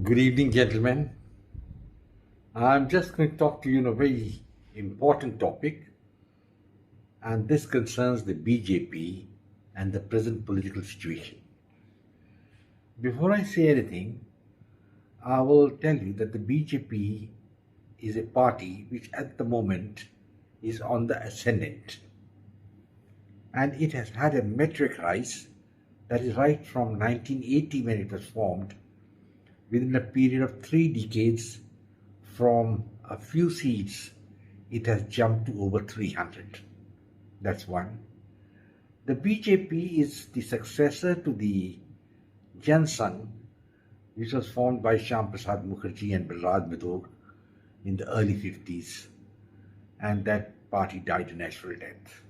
Good evening, gentlemen. I'm just going to talk to you on a very important topic, and this concerns the BJP and the present political situation. Before I say anything, I will tell you that the BJP is a party which at the moment is on the ascendant, and it has had a metric rise that is right from 1980 when it was formed. Within a period of 3 decades, from a few seats, it has jumped to over 300. That's one. The BJP is the successor to the Jan Sangh, which was formed by Shyam Prasad Mukherjee and Balraj Midhok in the early 50s, and that party died a natural death.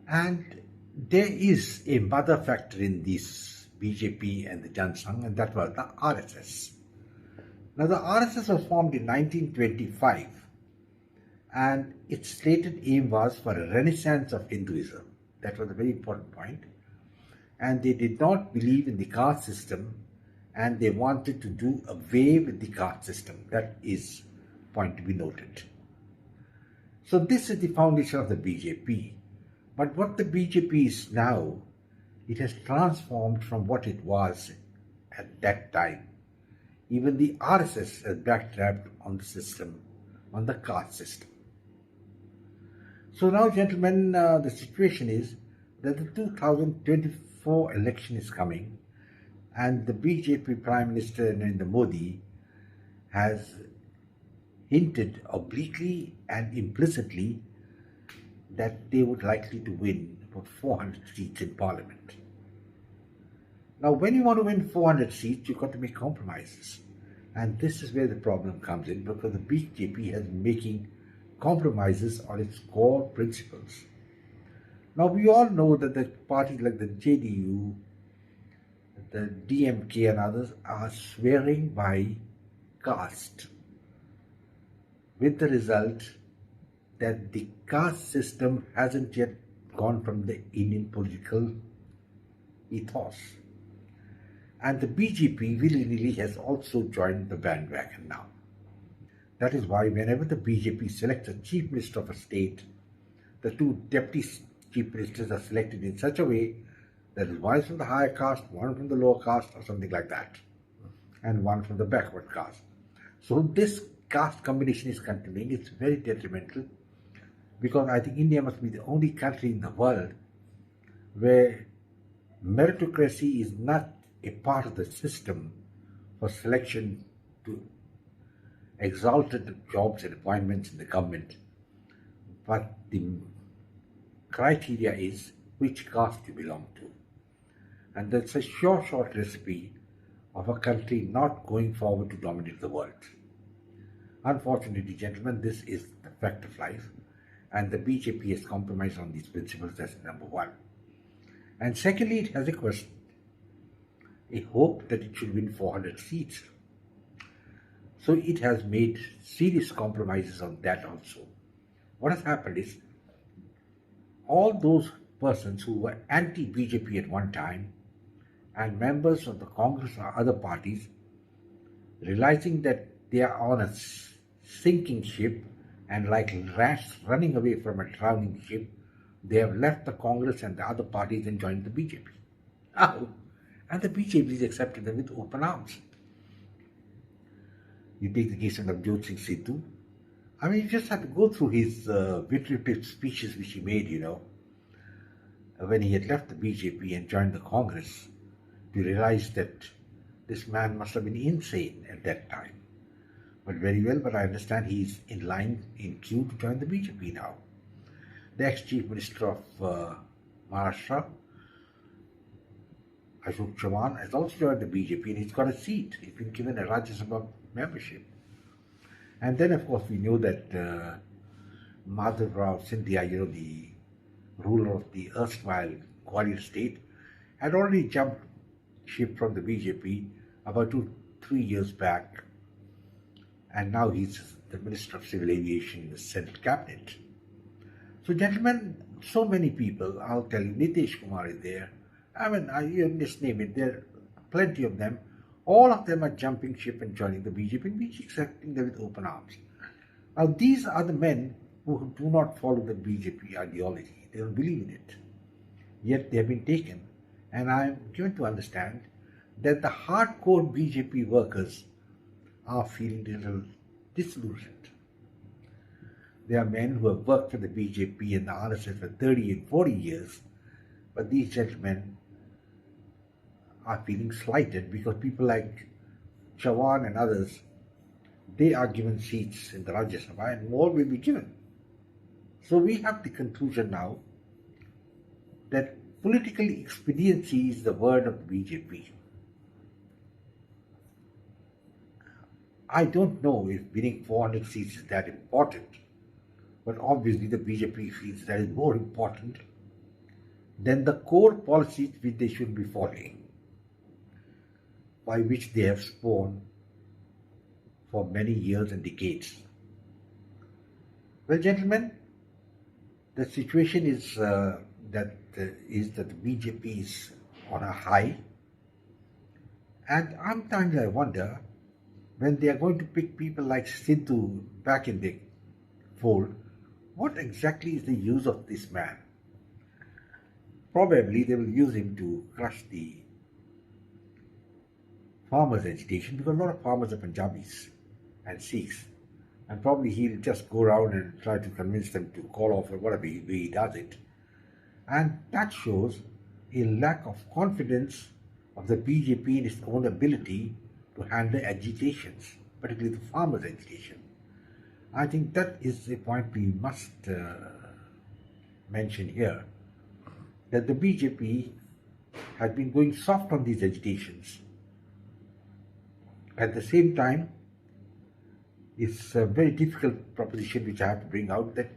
And there is a mother factor in this BJP and the Jan Sangh, and that was the RSS. Now, the RSS was formed in 1925, and its stated aim was for a renaissance of Hinduism. That was a very important point. And they did not believe in the caste system, and they wanted to do away with the caste system. That is a point to be noted. So this is the foundation of the BJP. But what the BJP is now, it has transformed from what it was at that time. Even the RSS has backtracked on the system, on the caste system. So now, gentlemen, the situation is that the 2024 election is coming, and the BJP Prime Minister Narendra Modi has hinted obliquely and implicitly that they would likely to win about 400 seats in Parliament. Now, when you want to win 400 seats, you've got to make compromises. And this is where the problem comes in, because the BJP has been making compromises on its core principles. Now, we all know that the parties like the JDU, the DMK and others are swearing by caste, with the result that the caste system hasn't yet gone from the Indian political ethos. And the BJP willingly has also joined the bandwagon now. That is why whenever the BJP selects a chief minister of a state, the two deputy chief ministers are selected in such a way that one is from the higher caste, one from the lower caste, or something like that, and one from the backward caste. So this caste combination is continuing. It's very detrimental, because I think India must be the only country in the world where meritocracy is not a part of the system for selection to exalted jobs and appointments in the government, but the criteria is which caste you belong to. And that's a short recipe of a country not going forward to dominate the world. Unfortunately, gentlemen, this is the fact of life, and the BJP has compromised on these principles. That's number one. And secondly, it has a hope that it should win 400 seats. So it has made serious compromises on that also. What has happened is, all those persons who were anti-BJP at one time and members of the Congress or other parties, realizing that they are on a sinking ship and like rats running away from a drowning ship, they have left the Congress and the other parties and joined the BJP. Oh, and the BJP has accepted them with open arms. You take the case of Navjot Singh Sidhu. I mean, you just have to go through his viterative speeches which he made, when he had left the BJP and joined the Congress, to realize that this man must have been insane at that time. But very well, but I understand he's in line, in queue to join the BJP now. The ex-Chief Minister of Maharashtra, Ashok Chavan, has also joined the BJP, and he's got a seat. He's been given a Rajya Sabha membership. And then, of course, we know that Madhav Rao Scindia, the ruler of the erstwhile Gwalior state, had already jumped ship from the BJP about 2-3 years back, and now he's the Minister of Civil Aviation in the Senate Cabinet. So, gentlemen, so many people, I'll tell you, Nitish Kumar is there. I mean, you just name it. There are plenty of them. All of them are jumping ship and joining the BJP, and we accepting them with open arms. Now, these are the men who do not follow the BJP ideology. They don't believe in it. Yet they have been taken. And I am given to understand that the hardcore BJP workers are feeling a little disillusioned. There are men who have worked for the BJP and the RSS for 30 and 40 years, but these gentlemen are feeling slighted because people like Chavan and others, they are given seats in the Rajya Sabha and more will be given. So we have the conclusion now that political expediency is the word of the BJP. I don't know if winning 400 seats is that important, but obviously the BJP feels that is more important than the core policies which they should be following, by which they have sworn for many years and decades. Well, gentlemen, the situation is that the BJP is on a high, and sometimes I wonder when they are going to pick people like Sidhu back in the fold, what exactly is the use of this man? Probably they will use him to crush the farmers' agitation, because a lot of farmers are Punjabis and Sikhs, and probably he'll just go around and try to convince them to call off or whatever way he does it. And that shows a lack of confidence of the BJP in its own ability to handle agitations, particularly the farmers' agitation. I think that is a point we must mention here, that the BJP had been going soft on these agitations. At the same time, it's a very difficult proposition which I have to bring out, that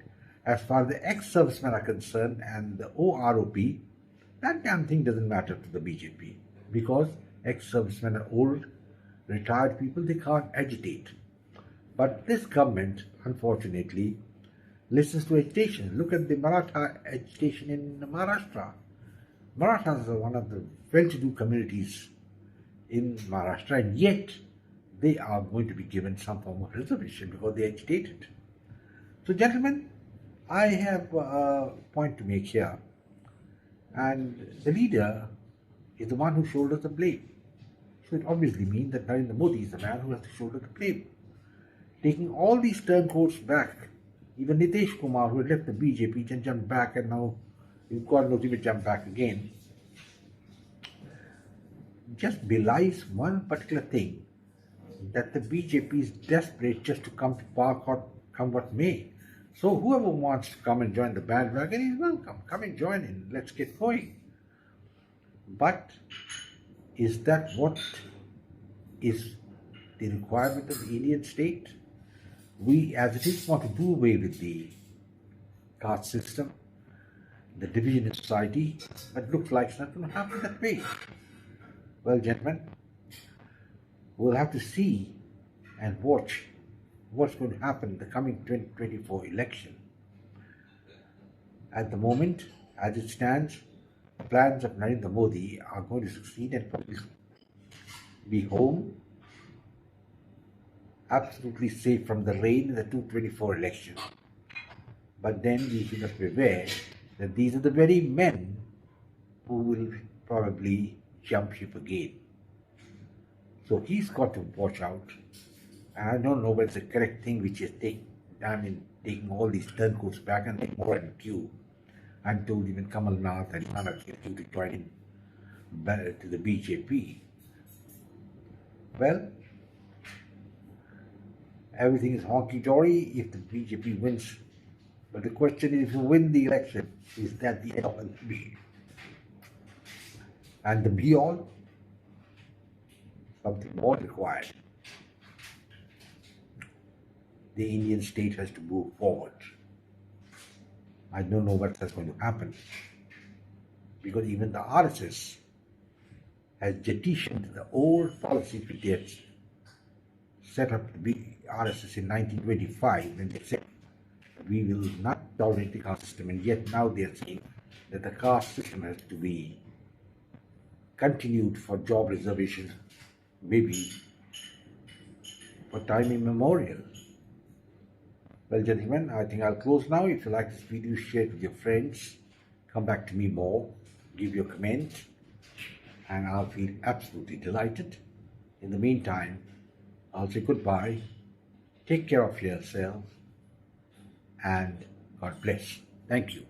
as far as the ex-servicemen are concerned and the OROP, that damn thing doesn't matter to the BJP, because ex-servicemen are old, retired people, they can't agitate. But this government, unfortunately, listens to agitation. Look at the Maratha agitation in Maharashtra. Marathas are one of the well-to-do communities in Maharashtra, and yet they are going to be given some form of reservation because they agitated. So, gentlemen, I have a point to make here, and the leader is the one who shoulders the blame. So it obviously means that Narendra Modi is the man who has to shoulder the blame. Taking all these turncoats back, even Nitish Kumar, who had left the BJP, can jump back, and now God knows he will jump back again, just belies one particular thing, that the BJP is desperate just to come to power, come what may. So whoever wants to come and join the bandwagon is welcome. Come and join in. Let's get going. But is that what is the requirement of the Indian state? We, as it is, want to do away with the caste system, the division in society, but looks like it's not going to happen that way. Well, gentlemen, we'll have to see and watch what's going to happen in the coming 2024 election. At the moment, as it stands, the plans of Narendra Modi are going to succeed and probably be home, absolutely safe from the rain in the 2024 election. But then we must be aware that these are the very men who will probably jump ship again. So he's got to watch out. I don't know whether it's the correct thing which is taking all these turncoats back and make more in queue. I'm told even Kamal Nath and Nana Kirti to join in to the BJP. Well, everything is honky-dory if the BJP wins. But the question is, if you win the election, is that the end all and be? And the be-all? Something more required. The Indian state has to move forward. I don't know what that's going to happen, because even the RSS has jettisoned the old policies which they had set up the RSS in 1925 when they said we will not tolerate the caste system, and yet now they are saying that the caste system has to be continued for job reservation, maybe for time immemorial. Well, gentlemen, I think I'll close now. If you like this video, share it with your friends. Come back to me more. Give your comment. And I'll feel absolutely delighted. In the meantime, I'll say goodbye. Take care of yourself. And God bless. Thank you.